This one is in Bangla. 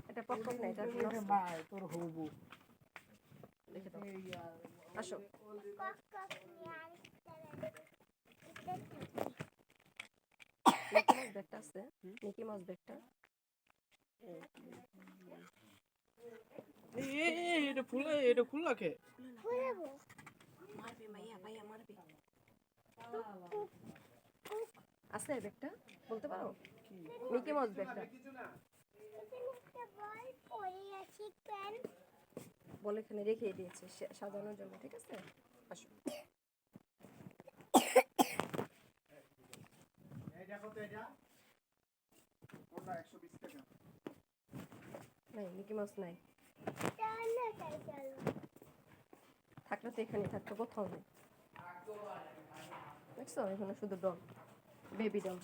এটা পপকর্ন না, এটা তোর হবু দেখে দাও। আসো মিকি মাউস ব্যাগটা আছে, মিকি মাউস ব্যাগটা এটা খুললা কে মারবে ভাইয়া, ভাইয়া মারবে। আছে ব্যাগটা বলতে পারো? মিকি মাউস ব্যাগটা বল এখানে রেখে দিয়েছে সাজানোর জন্য, ঠিক আছে? আসো নাই, মিকি মাউস নাই। থাকলে তো এখানে থাকতো, কোথাও নেই। দেখছো এখানে শুধু ডল, বেবি ডল।